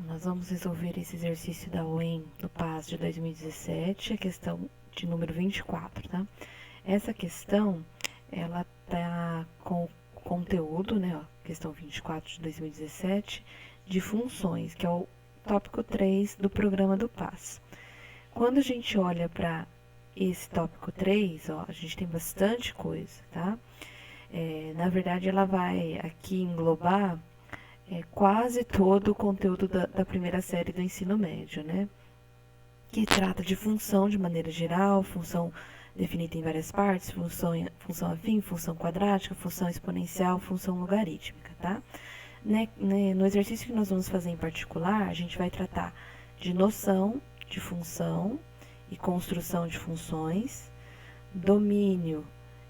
Nós vamos resolver esse exercício da UEM do PAS de 2017, a questão de número 24, tá? Essa questão, ela tá com conteúdo, né, ó, questão 24 de 2017, de funções, que é o tópico 3 do programa do PAS. Quando a gente olha para esse tópico 3, ó, a gente tem bastante coisa, tá? Na verdade, ela vai aqui englobar quase todo o conteúdo da primeira série do ensino médio, né? Que trata de função de maneira geral, função definida em várias partes, função afim, função quadrática, função exponencial, função logarítmica, tá? No exercício que nós vamos fazer em particular, a gente vai tratar de noção de função e construção de funções, domínio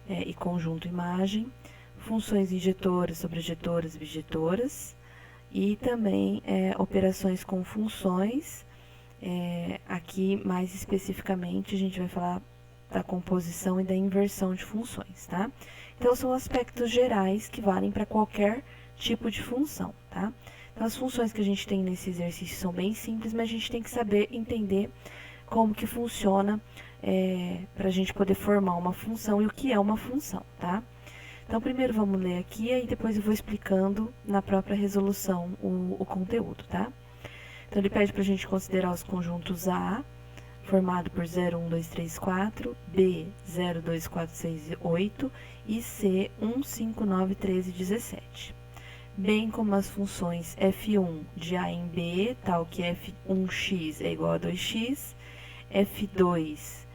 e conjunto imagem, funções injetoras, sobrejetoras, bijetoras, e também operações com funções. Aqui, mais especificamente, a gente vai falar da composição e da inversão de funções, tá? Então, são aspectos gerais que valem para qualquer tipo de função, tá? Então, as funções que a gente tem nesse exercício são bem simples, mas a gente tem que saber entender como que funciona para a gente poder formar uma função e o que é uma função, tá? Então, primeiro vamos ler aqui e depois eu vou explicando na própria resolução o conteúdo, tá? Então, ele pede para a gente considerar os conjuntos A, formado por 0, 1, 2, 3, 4, B, 0, 2, 4, 6 e 8, e C, 1, 5, 9, 13 e 17. Bem como as funções f1 de A em B, tal que f1x é igual a 2x, f2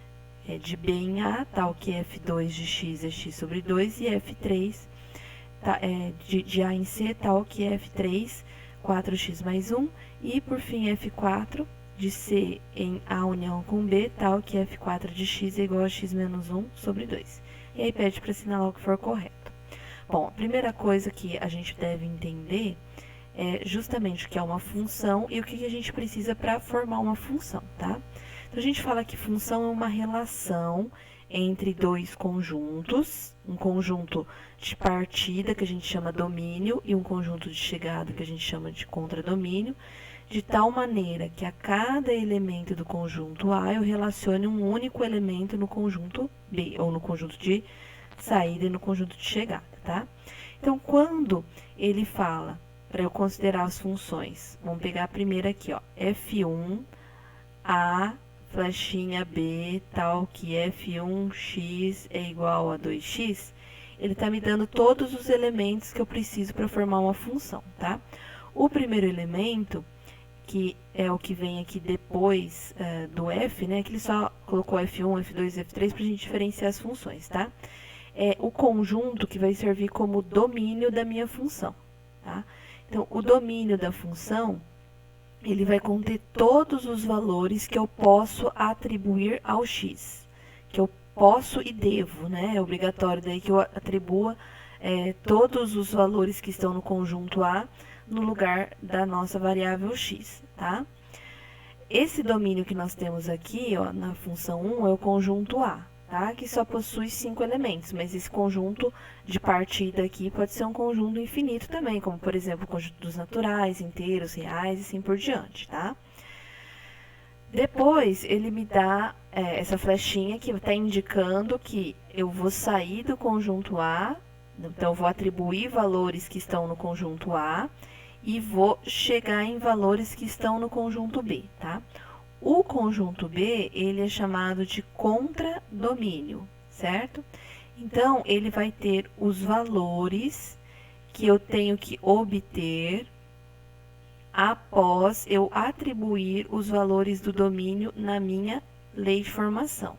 de B em A, tal que f2 de x é x sobre 2, e f3 de A em C, tal que f3, 4x mais 1, e por fim f4 de C em A união com B, tal que f4 de x é igual a x menos 1 sobre 2. E aí pede para assinalar o que for correto. Bom, a primeira coisa que a gente deve entender é justamente o que é uma função e o que a gente precisa para formar uma função, tá? Então, a gente fala que função é uma relação entre dois conjuntos, um conjunto de partida, que a gente chama domínio, e um conjunto de chegada, que a gente chama de contradomínio, de tal maneira que a cada elemento do conjunto A eu relacione um único elemento no conjunto B, ou no conjunto de saída e no conjunto de chegada, tá? Então, quando ele fala para eu considerar as funções, vamos pegar a primeira aqui, ó, F1, A, flechinha B, tal que f1x é igual a 2x, ele está me dando todos os elementos que eu preciso para formar uma função, tá? O primeiro elemento, que é o que vem aqui depois do f, né, que ele só colocou f1, f2 e f3 para a gente diferenciar as funções, tá? É o conjunto que vai servir como domínio da minha função, tá? Então, o domínio da função, ele vai conter todos os valores que eu posso atribuir ao x, que eu posso e devo, né? É obrigatório daí que eu atribua todos os valores que estão no conjunto A no lugar da nossa variável x, tá? Esse domínio que nós temos aqui, ó, na função 1, é o conjunto A, tá? Que só possui 5 elementos, mas esse conjunto de partida aqui pode ser um conjunto infinito também, como, por exemplo, o conjunto dos naturais, inteiros, reais e assim por diante, tá? Depois, ele me dá essa flechinha que está indicando que eu vou sair do conjunto A, então eu vou atribuir valores que estão no conjunto A e vou chegar em valores que estão no conjunto B, tá? O conjunto B, ele é chamado de contradomínio, certo? Então, ele vai ter os valores que eu tenho que obter após eu atribuir os valores do domínio na minha lei de formação,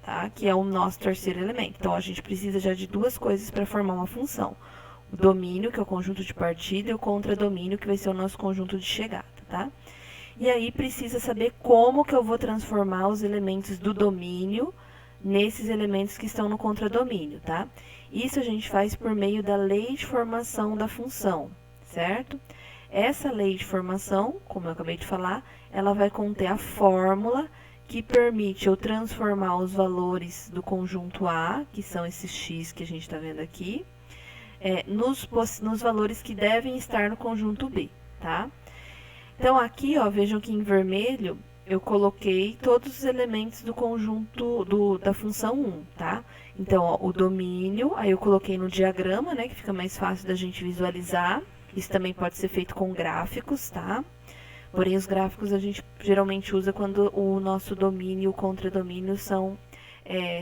tá? Que é o nosso terceiro elemento. Então, a gente precisa já de duas coisas para formar uma função. O domínio, que é o conjunto de partida, e o contradomínio, que vai ser o nosso conjunto de chegada, tá? E aí, precisa saber como que eu vou transformar os elementos do domínio nesses elementos que estão no contradomínio, tá? Isso a gente faz por meio da lei de formação da função, certo? Essa lei de formação, como eu acabei de falar, ela vai conter a fórmula que permite eu transformar os valores do conjunto A, que são esses x que a gente está vendo aqui, nos valores que devem estar no conjunto B, tá? Então, aqui, ó, vejam que em vermelho eu coloquei todos os elementos do conjunto da função 1, tá? Então, ó, o domínio, aí eu coloquei no diagrama, né, que fica mais fácil da gente visualizar. Isso também pode ser feito com gráficos, tá? Porém, os gráficos a gente geralmente usa quando o nosso domínio e o contradomínio são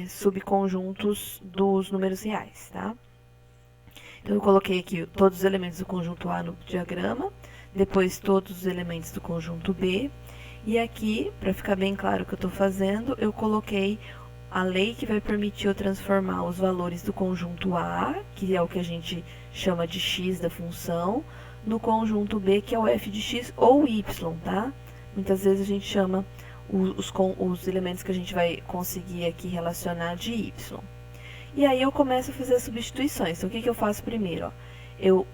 subconjuntos dos números reais, tá? Então, eu coloquei aqui todos os elementos do conjunto A no diagrama, depois todos os elementos do conjunto B, e aqui, para ficar bem claro o que eu estou fazendo, eu coloquei a lei que vai permitir eu transformar os valores do conjunto A, que é o que a gente chama de x da função, no conjunto B, que é o f de x ou y, tá? Muitas vezes a gente chama os elementos que a gente vai conseguir aqui relacionar de y. E aí eu começo a fazer as substituições. Então, o que eu faço primeiro? Ó? Eu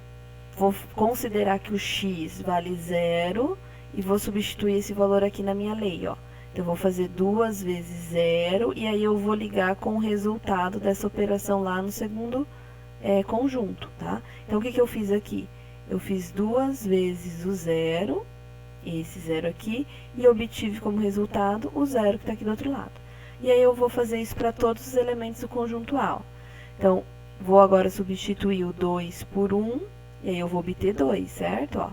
vou considerar que o x vale 0 e vou substituir esse valor aqui na minha lei, ó. Então, eu vou fazer 2 vezes 0 e aí eu vou ligar com o resultado dessa operação lá no segundo conjunto, tá? Então, o que eu fiz aqui? Eu fiz 2 vezes o 0, esse 0 aqui, e obtive como resultado o 0 que está aqui do outro lado. E aí eu vou fazer isso para todos os elementos do conjunto A. Então, vou agora substituir o 2 por 1, e aí eu vou obter 2, certo? Ó,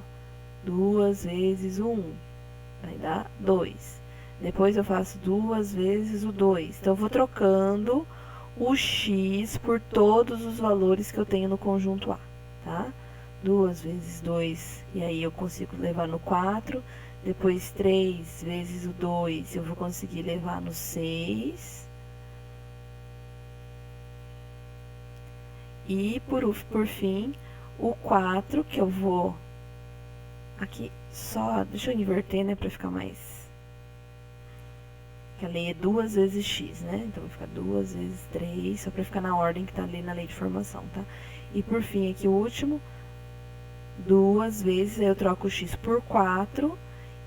2 vezes o 1, vai dar 2. Depois eu faço 2 vezes o 2. Então, eu vou trocando o x por todos os valores que eu tenho no conjunto A, tá? 2 vezes 2, e aí eu consigo levar no 4. Depois, 3 vezes o 2, eu vou conseguir levar no 6. E, por fim, o 4, que eu vou... Aqui, só... Deixa eu inverter, né, pra ficar mais... Que a lei é 2 vezes x, né? Então, vai ficar 2 vezes 3, só pra ficar na ordem que tá ali na lei de formação, tá? E, por fim, aqui o último, 2 vezes, aí eu troco o x por 4...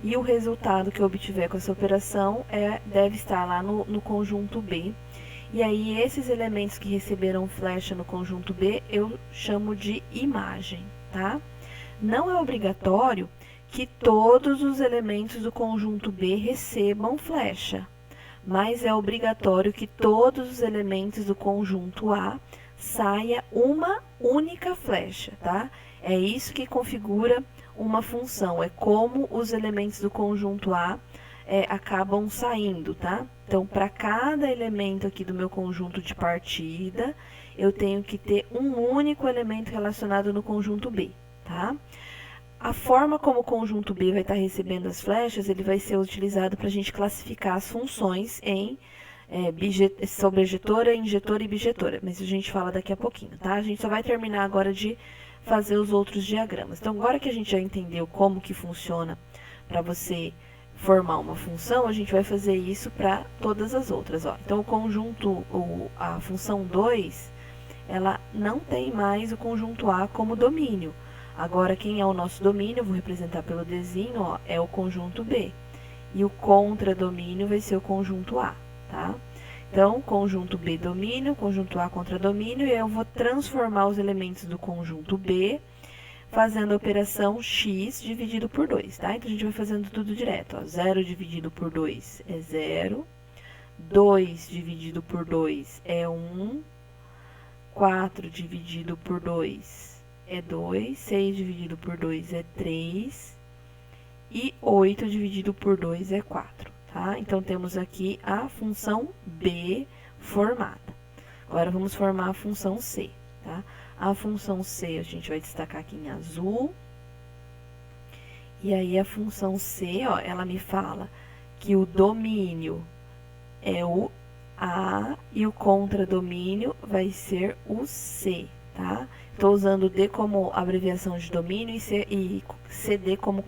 E o resultado que eu obtiver com essa operação deve estar lá no conjunto B. E aí, esses elementos que receberam flecha no conjunto B, eu chamo de imagem, tá? Não é obrigatório que todos os elementos do conjunto B recebam flecha, mas é obrigatório que todos os elementos do conjunto A saia uma única flecha, tá? É isso que configura uma função, é como os elementos do conjunto A acabam saindo, tá? Então, para cada elemento aqui do meu conjunto de partida, eu tenho que ter um único elemento relacionado no conjunto B, tá? A forma como o conjunto B vai estar recebendo as flechas, ele vai ser utilizado para a gente classificar as funções em sobrejetora, injetora e bijetora, mas a gente fala daqui a pouquinho, tá? A gente só vai terminar agora de fazer os outros diagramas. Então, agora que a gente já entendeu como que funciona para você formar uma função, a gente vai fazer isso para todas as outras, ó. Então, o conjunto, a função 2, ela não tem mais o conjunto A como domínio. Agora, quem é o nosso domínio, eu vou representar pelo desenho, ó, é o conjunto B. E o contradomínio vai ser o conjunto A, tá? Então, conjunto B domínio, conjunto A contradomínio, e eu vou transformar os elementos do conjunto B, fazendo a operação x dividido por 2, tá? Então, a gente vai fazendo tudo direto, ó. 0 dividido por 2 é 0, 2 dividido por 2 é 1, 4 dividido por 2 é 2, 6 dividido por 2 é 3, e 8 dividido por 2 é 4. Tá? Então, temos aqui a função B formada. Agora, vamos formar a função C, tá? A função C, a gente vai destacar aqui em azul. E aí, a função C, ó, ela me fala que o domínio é o A e o contradomínio vai ser o C, tá? Estou usando o D como abreviação de domínio e CD como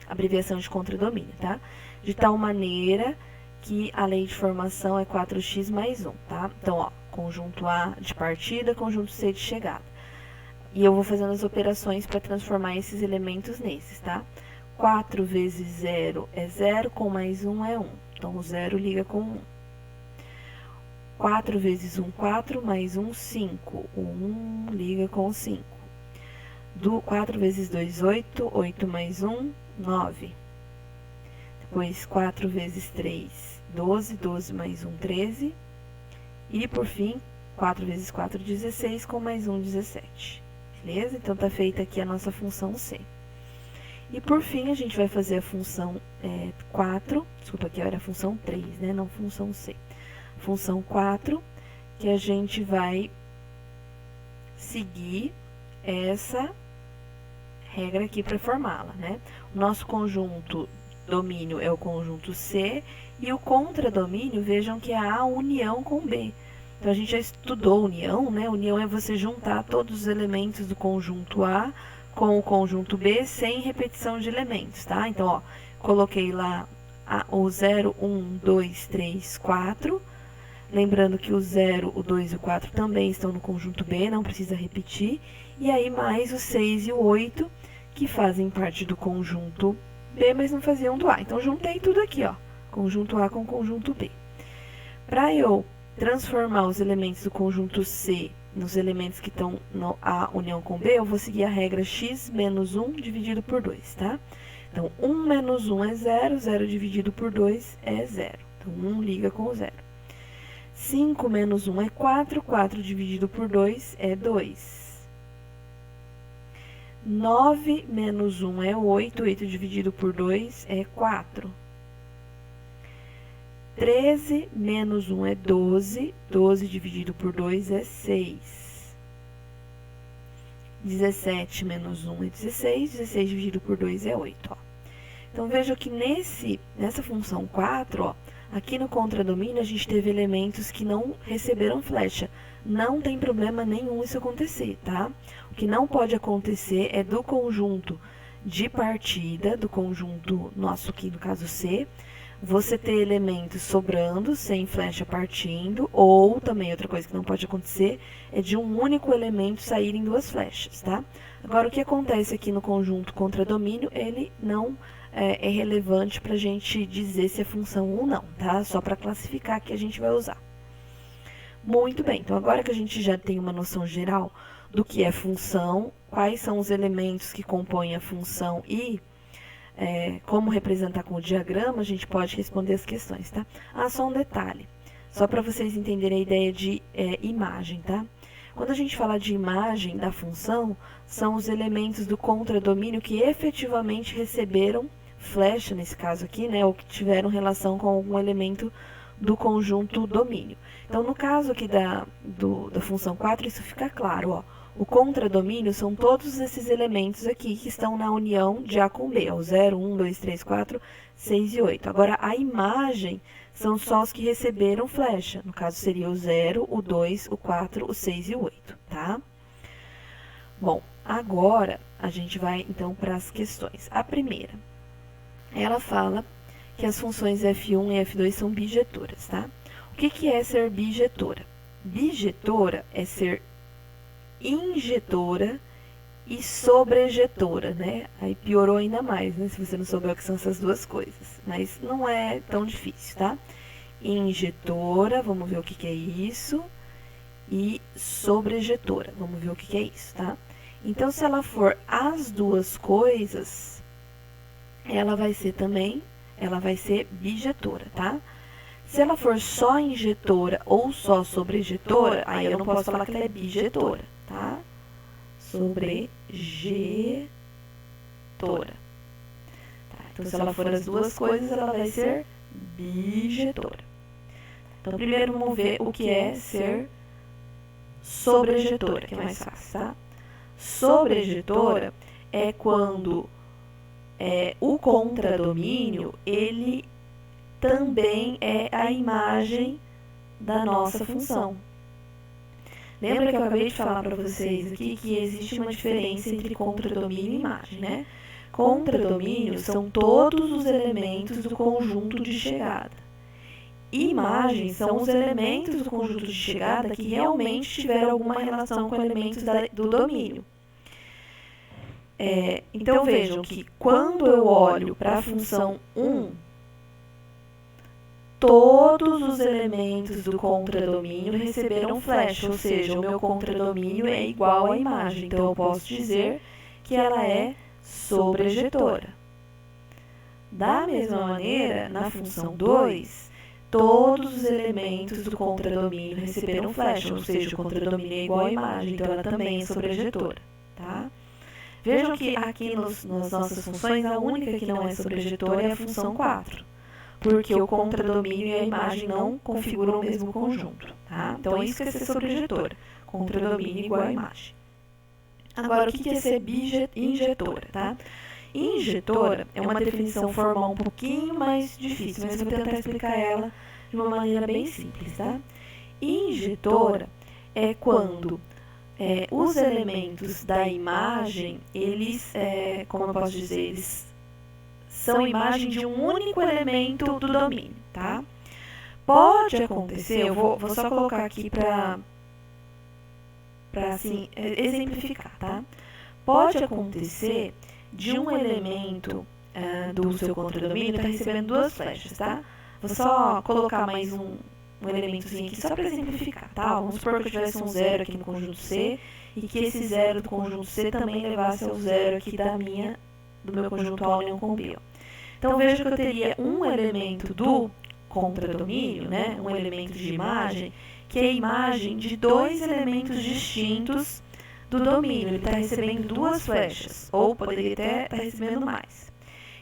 abreviação de contradomínio, tá? De tal maneira que a lei de formação é 4x mais 1, tá? Então, ó, conjunto A de partida, conjunto C de chegada. E eu vou fazendo as operações para transformar esses elementos nesses, tá? 4 vezes 0 é 0, com mais 1 é 1. Então, o 0 liga com 1. 4 vezes 1, 4, mais 1, 5. O 1 liga com 5. 4 vezes 2, 8. 8 mais 1, 9. Depois, 4 vezes 3, 12. 12 mais 1, 13. E, por fim, 4 vezes 4, 16, com mais 1, 17. Beleza? Então, tá feita aqui a nossa função C. E, por fim, a gente vai fazer a função 4. Desculpa, aqui era a função 3, né? Não função C. Função 4, que a gente vai seguir essa regra aqui para formá-la, né? O nosso conjunto domínio é o conjunto C e o contradomínio, vejam que é a união com B. Então, a gente já estudou união, né? União é você juntar todos os elementos do conjunto A com o conjunto B sem repetição de elementos, tá? Então, ó, coloquei lá o 0, 1, 2, 3, 4. Lembrando que o 0, o 2 e o 4 também estão no conjunto B, não precisa repetir. E aí, mais o 6 e o 8, que fazem parte do conjunto B, mas não faziam do A. Então, juntei tudo aqui, ó, conjunto A com conjunto B. Para eu transformar os elementos do conjunto C nos elementos que estão no A união com B, eu vou seguir a regra x menos 1 dividido por 2, tá? Então, 1 menos 1 é 0, 0 dividido por 2 é 0. Então, 1 liga com o 0. 5 menos 1 é 4, 4 dividido por 2 é 2. 9 menos 1 é 8, 8 dividido por 2 é 4. 13 menos 1 é 12, 12 dividido por 2 é 6. 17 menos 1 é 16, 16 dividido por 2 é 8, ó. Então, veja que nessa função 4, ó, aqui no contradomínio a gente teve elementos que não receberam flecha. Não tem problema nenhum isso acontecer, tá? O que não pode acontecer é do conjunto de partida, do conjunto nosso aqui, no caso C, você ter elementos sobrando, sem flecha partindo, ou também outra coisa que não pode acontecer é de um único elemento saírem duas flechas, tá? Agora, o que acontece aqui no conjunto contradomínio, ele não é relevante para a gente dizer se é função ou não, tá? Só para classificar que a gente vai usar. Muito bem, então agora que a gente já tem uma noção geral do que é função, quais são os elementos que compõem a função e como representar com o diagrama, a gente pode responder as questões, tá? Só um detalhe, só para vocês entenderem a ideia de imagem, tá? Quando a gente fala de imagem da função, são os elementos do contradomínio que efetivamente receberam flecha, nesse caso aqui, né? Ou que tiveram relação com algum elemento do conjunto domínio. Então, no caso aqui da função 4, isso fica claro, ó. O contradomínio são todos esses elementos aqui que estão na união de A com B, ó, 0, 1, 2, 3, 4, 6 e 8. Agora, a imagem são só os que receberam flecha. No caso, seria o 0, o 2, o 4, o 6 e o 8, tá? Bom, agora a gente vai, então, para as questões. A primeira, ela fala que as funções f1 e f2 são bijetoras, tá? O que é ser bijetora? Bijetora é ser injetora e sobrejetora, né? Aí piorou ainda mais, né? Se você não souber o que são essas duas coisas. Mas não é tão difícil, tá? Injetora, vamos ver o que é isso. E sobrejetora, vamos ver o que é isso, tá? Então, se ela for as duas coisas, ela vai ser bijetora, tá? Se ela for só injetora ou só sobrejetora, aí eu não posso falar que ela é bijetora, tá? Sobrejetora. Tá? Então, se ela for as duas coisas, ela vai ser bijetora. Então, primeiro vamos ver o que é ser sobrejetora, que é mais fácil, tá? Sobrejetora é quando o contradomínio, ele também é a imagem da nossa função. Lembra que eu acabei de falar para vocês aqui que existe uma diferença entre contradomínio e imagem, né? Contradomínio são todos os elementos do conjunto de chegada. Imagem são os elementos do conjunto de chegada que realmente tiveram alguma relação com elementos do domínio. Então, vejam que quando eu olho para a função 1, todos os elementos do contradomínio receberam flecha, ou seja, o meu contradomínio é igual à imagem. Então, eu posso dizer que ela é sobrejetora. Da mesma maneira, na função 2, todos os elementos do contradomínio receberam flecha, ou seja, o contradomínio é igual à imagem, então ela também é sobrejetora, tá? Vejam que aqui nas nossas funções, a única que não é sobrejetora é a função 4, porque o contradomínio e a imagem não configuram o mesmo conjunto, tá? Então, isso que é ser sobrejetora, contradomínio igual à imagem. Agora, o que é ser injetora, tá? Injetora é uma definição formal um pouquinho mais difícil, mas eu vou tentar explicar ela de uma maneira bem simples, tá? Injetora é quando os elementos da imagem, eles, como eu posso dizer, eles são imagem de um único elemento do domínio, tá? Pode acontecer, eu vou só colocar aqui para assim, exemplificar, tá? Pode acontecer de um elemento do seu contradomínio estar recebendo duas flechas, tá? Vou só colocar mais um elementozinho aqui só para exemplificar, tá? Vamos supor que eu tivesse um zero aqui no conjunto C e que esse zero do conjunto C também levasse ao zero aqui do meu conjunto A união com B. Então, veja que eu teria um elemento do contradomínio, né? Um elemento de imagem, que é a imagem de dois elementos distintos do domínio. Ele está recebendo duas flechas, ou poderia até estar recebendo mais.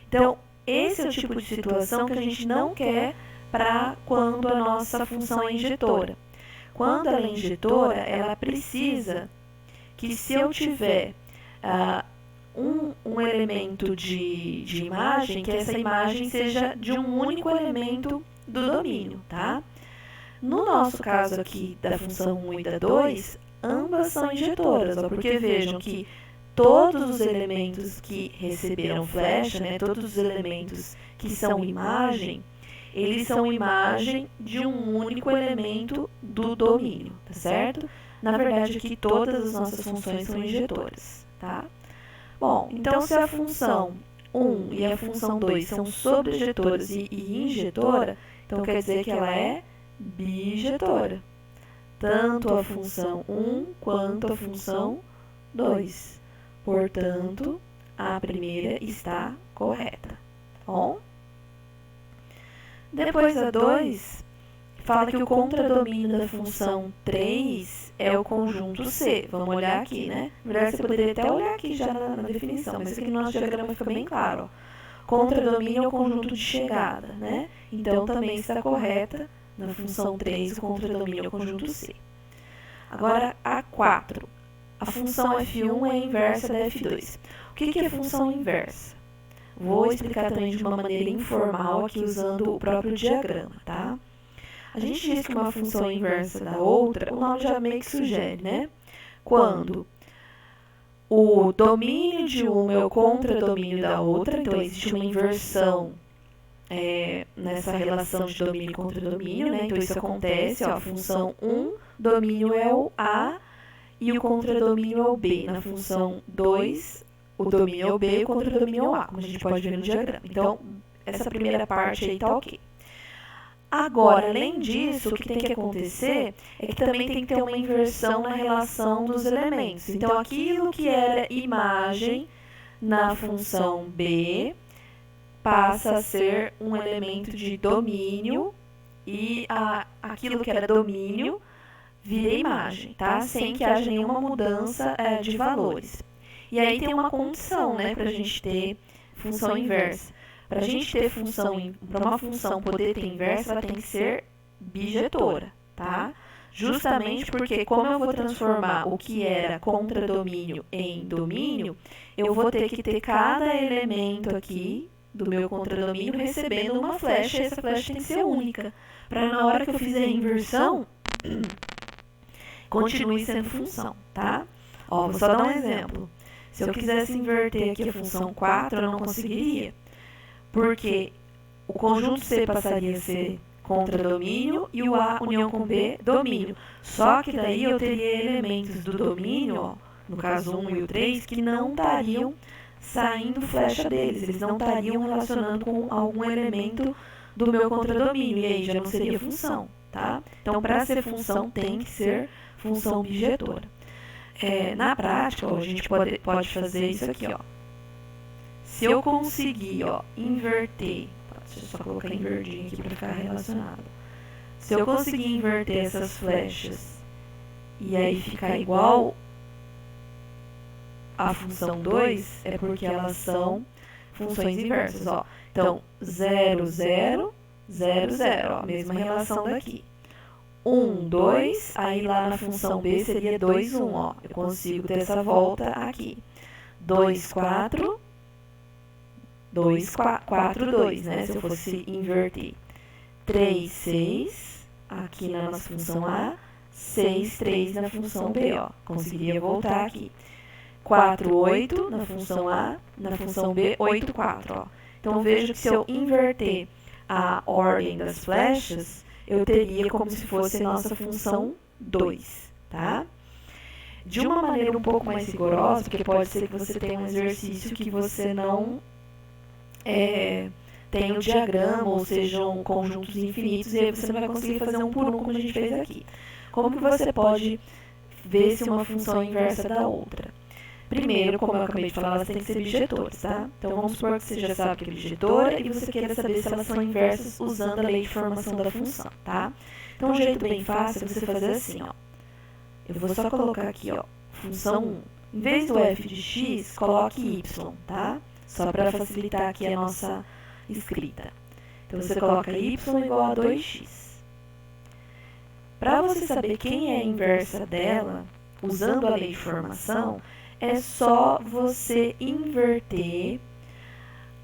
Então, esse é o tipo de situação que a gente não quer para quando a nossa função é injetora. Quando ela é injetora, ela precisa que se eu tiver um elemento de imagem, que essa imagem seja de um único elemento do domínio, tá? No nosso caso aqui da função 1 e da 2, ambas são injetoras, porque vejam que todos os elementos que receberam flecha, né, todos os elementos que são imagem, eles são imagem de um único elemento do domínio, tá certo? Na verdade, aqui todas as nossas funções são injetoras, tá? Bom, então se a função 1 e a função 2 são sobrejetoras e injetora, então quer dizer que ela é bijetora. Tanto a função 1 quanto a função 2. Portanto, a primeira está correta. Bom? Depois a 2 fala que o contradomínio da função 3 é o conjunto C. Vamos olhar aqui, né? Na verdade, você poderia até olhar aqui já na definição, mas aqui no nosso diagrama fica bem claro. Ó. Contradomínio é o conjunto de chegada, né? Então, também está correta na função 3, o contradomínio é o conjunto C. Agora, a 4. A função F1 é a inversa da F2. O que é função inversa? Vou explicar também de uma maneira informal aqui usando o próprio diagrama, tá? A gente diz que uma função é inversa da outra, o nome já meio que sugere, né? Quando o domínio de uma é o contradomínio da outra, então existe uma inversão nessa relação de domínio e contradomínio, né? Então isso acontece, ó, a função 1, domínio é o A e o contradomínio é o B. Na função 2, o domínio é o B e o contradomínio é o A, como a gente pode ver no diagrama. Então, essa primeira parte aí tá ok. Agora, além disso, o que tem que acontecer é que também tem que ter uma inversão na relação dos elementos. Então, aquilo que era imagem na função B passa a ser um elemento de domínio e aquilo que era domínio vira imagem, tá? Sem que haja nenhuma mudança de valores. E aí tem uma condição, né, para a gente ter função inversa. Para a gente ter para uma função poder ter inversa, ela tem que ser bijetora, tá? Justamente porque, como eu vou transformar o que era contradomínio em domínio, eu vou ter que ter cada elemento aqui do meu contradomínio recebendo uma flecha, e essa flecha tem que ser única. Para na hora que eu fizer a inversão, continue sendo função, tá? Ó, vou só dar um exemplo. Se eu quisesse inverter aqui a função 4, eu não conseguiria. Porque o conjunto C passaria a ser contradomínio e o A união com B domínio. Só que daí eu teria elementos do domínio, ó, no caso 1 e o 3, que não estariam saindo flecha deles. Eles não estariam relacionando com algum elemento do meu contradomínio. E aí já não seria função, tá? Então, para ser função, tem que ser função bijetora. na prática, a gente pode fazer isso aqui, ó. Se eu conseguir, ó, inverter, deixa eu só colocar em verdinho aqui para ficar relacionado. Se eu conseguir inverter essas flechas e aí ficar igual a função 2, é porque elas são funções inversas, ó. Então, 0, 0, 0, 0, ó, mesma relação daqui. 1, 2, aí lá na função B seria 2, 1, ó. Eu consigo ter essa volta aqui. 2, 4, 2, 4, 2, né? Se eu fosse inverter. 3, 6, aqui na nossa função A. 6, 3 na função B, ó. Conseguiria voltar aqui. 4, 8 na função A. Na função B, 8, 4, ó. Então, veja que se eu inverter a ordem das flechas, eu teria como se fosse a nossa função 2, tá? De uma maneira um pouco mais rigorosa, porque pode ser que você tenha um exercício que você não tenha o diagrama, ou sejam conjuntos infinitos, e aí você não vai conseguir fazer um por um, como a gente fez aqui. Como que você pode ver se uma função é inversa da outra? Primeiro, como eu acabei de falar, elas têm que ser bijetores, tá? Então, vamos supor que você já sabe que é bijetora e você queira saber se elas são inversas usando a lei de formação da função, tá? Então, um jeito bem fácil é você fazer assim, ó. Eu vou só colocar aqui, ó, função 1. Em vez do f de x, coloque y, tá? Só para facilitar aqui a nossa escrita. Então, você coloca y igual a 2x. Para você saber quem é a inversa dela, usando a lei de formação, é só você inverter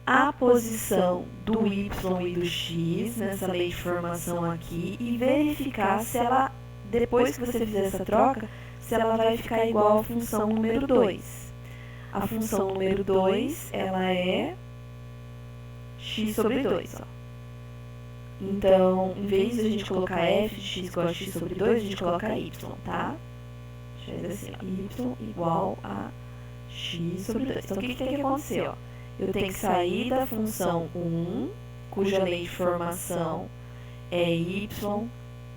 a posição do y e do x nessa lei de formação aqui e verificar se ela, depois que você fizer essa troca, se ela vai ficar igual à função número 2. A função número 2, ela é x sobre 2, ó. Então, em vez de a gente colocar f de x igual a x sobre 2, a gente coloca y, tá? Deixa eu dizer assim, y igual a x sobre 2. Então, o que tem que acontecer, ó? Eu tenho que sair da função 1, cuja lei de formação é y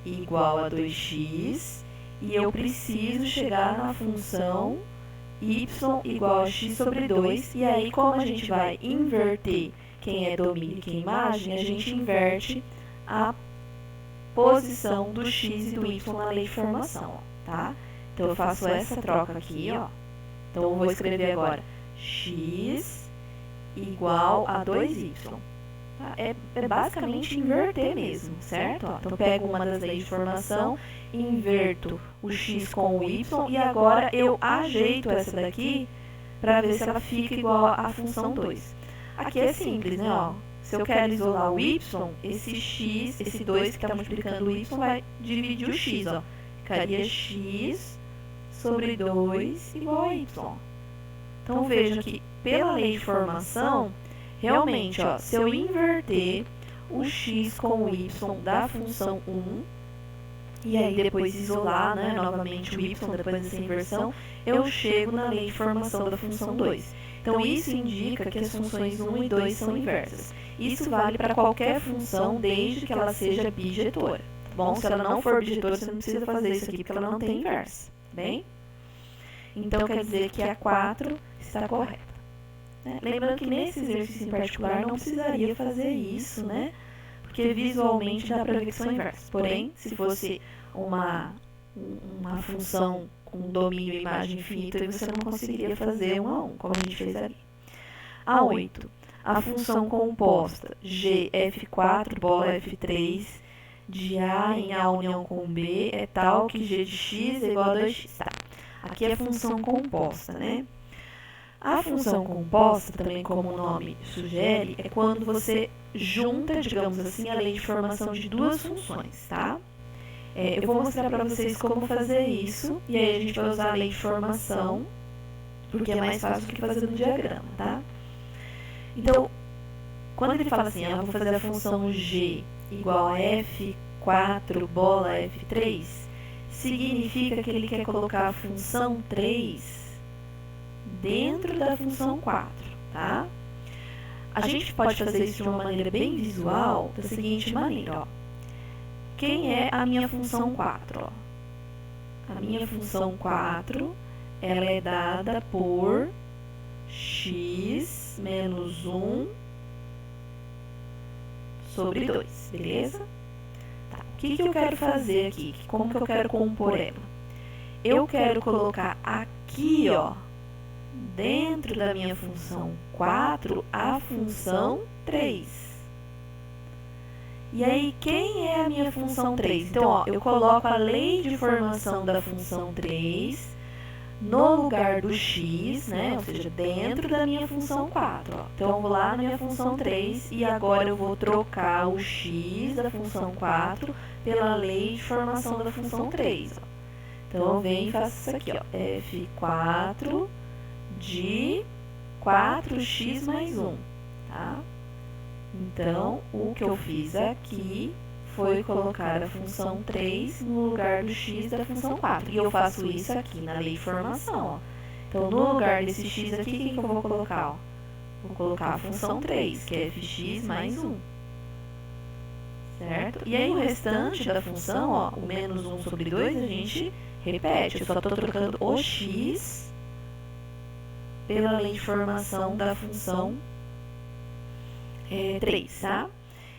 igual a 2x, e eu preciso chegar na função y igual a x sobre 2, e aí, como a gente vai inverter quem é domínio e quem é imagem, a gente inverte a posição do x e do y na lei de formação, ó, tá? Então, eu faço essa troca aqui, ó. Então, eu vou escrever agora x igual a 2y. Tá? É basicamente inverter mesmo, certo? Ó, então, eu pego uma das leis de formação, inverto o x com o y, e agora eu ajeito essa daqui para ver se ela fica igual à função 2. Aqui é simples, né? Ó. Se eu quero isolar o y, esse x, esse 2 que está multiplicando o y, vai dividir o x, ó. Ficaria x sobre 2 igual a y. Então, veja que, pela lei de formação, realmente, ó, se eu inverter o x com o y da função 1, e aí depois isolar, né, novamente o y depois dessa inversão, eu chego na lei de formação da função 2. Então, isso indica que as funções 1 e 2 são inversas. Isso vale para qualquer função, desde que ela seja bijetora. Bom, se ela não for bijetora, você não precisa fazer isso aqui, porque ela não tem inversa, bem? Então, quer dizer que a 4 está correta. Né? Lembrando que nesse exercício em particular não precisaria fazer isso, né? Porque visualmente dá para ver que são inversas. Porém, se fosse uma função com domínio e imagem infinita, você não conseguiria fazer 1 a 1, como a gente fez ali. A 8. A função composta g f4, bola f3, de A em A união com B, é tal que g de x é igual a 2x. Tá. Aqui é a função composta, né? A função composta, também como o nome sugere, é quando você junta, digamos assim, a lei de formação de duas funções, tá? Eu vou mostrar para vocês como fazer isso, e aí a gente vai usar a lei de formação, porque é mais fácil do que fazer no diagrama, tá? Então, quando ele fala assim, eu vou fazer a função g igual a f4, bola f3, significa que ele quer colocar a função 3 dentro da função 4, tá? A gente pode fazer isso de uma maneira bem visual, da seguinte maneira, ó. Quem é a minha função 4, ó? A minha função 4 ela é dada por x menos 1 sobre 2, beleza? Tá. O que eu quero fazer aqui? Como que eu quero compor ela? Eu quero colocar aqui, ó, dentro da minha função 4, a função 3. E aí, quem é a minha função 3? Então, ó, eu coloco a lei de formação da função 3 no lugar do x, né? Ou seja, dentro da minha função 4. Ó. Então, eu vou lá na minha função 3 e agora eu vou trocar o x da função 4 pela lei de formação da função 3. Ó. Então, eu venho e faço isso aqui, ó. F4 de 4x mais 1, tá? Então, o que eu fiz aqui foi colocar a função 3 no lugar do x da função 4. E eu faço isso aqui na lei de formação, ó. Então, no lugar desse x aqui, o que eu vou colocar? Ó? Vou colocar a função 3, que é fx mais 1. Certo? E aí, o restante da função, ó, o menos 1 sobre 2, a gente repete. Eu só estou trocando o x pela lei de formação da função 3, tá?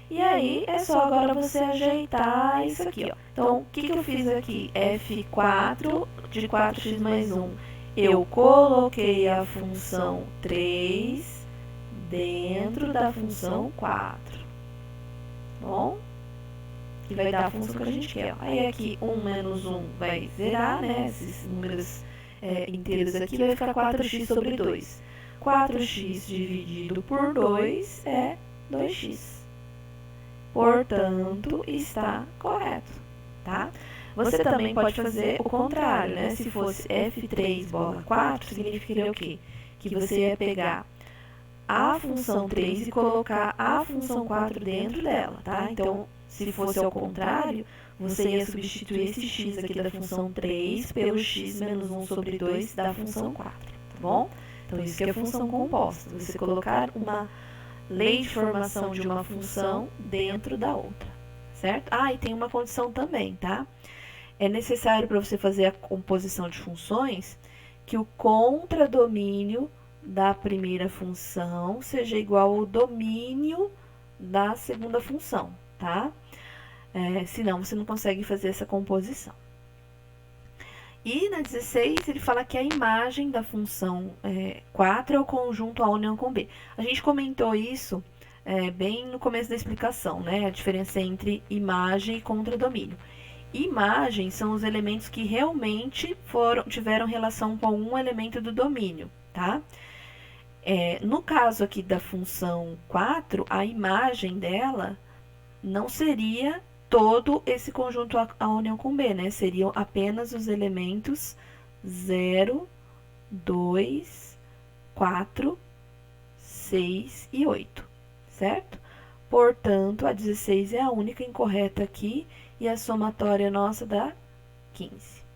E aí, é só agora você ajeitar isso aqui, ó. Então, o que eu fiz aqui? F4 de 4x mais 1. Eu coloquei a função 3 dentro da função 4. Bom? Que vai dar a função que a gente quer. Ó. Aí, aqui, 1 menos 1 vai zerar, né? Esses números inteiros aqui vai ficar 4x sobre 2. 4x dividido por 2 é 2x. Portanto, está correto, tá? Você também pode fazer o contrário, né? Se fosse f3 bola 4, significaria o quê? Que você ia pegar a função 3 e colocar a função 4 dentro dela, tá? Então, se fosse ao contrário, você ia substituir esse x aqui da função 3 pelo x menos 1 sobre 2 da função 4, tá bom? Então, isso que é função composta, você colocar uma lei de formação de uma função dentro da outra, certo? Ah, e tem uma condição também, tá? É necessário para você fazer a composição de funções que o contradomínio da primeira função seja igual ao domínio da segunda função, tá? Senão você não consegue fazer essa composição. E na 16, ele fala que a imagem da função 4 é o conjunto A união com B. A gente comentou isso bem no começo da explicação, né? A diferença entre imagem e contradomínio. Imagem são os elementos que realmente tiveram relação com um elemento do domínio, tá? No caso aqui da função 4, a imagem dela não seria todo esse conjunto A união com B, né? Seriam apenas os elementos 0, 2, 4, 6 e 8, certo? Portanto, a 16 é a única incorreta aqui e a somatória nossa dá 15.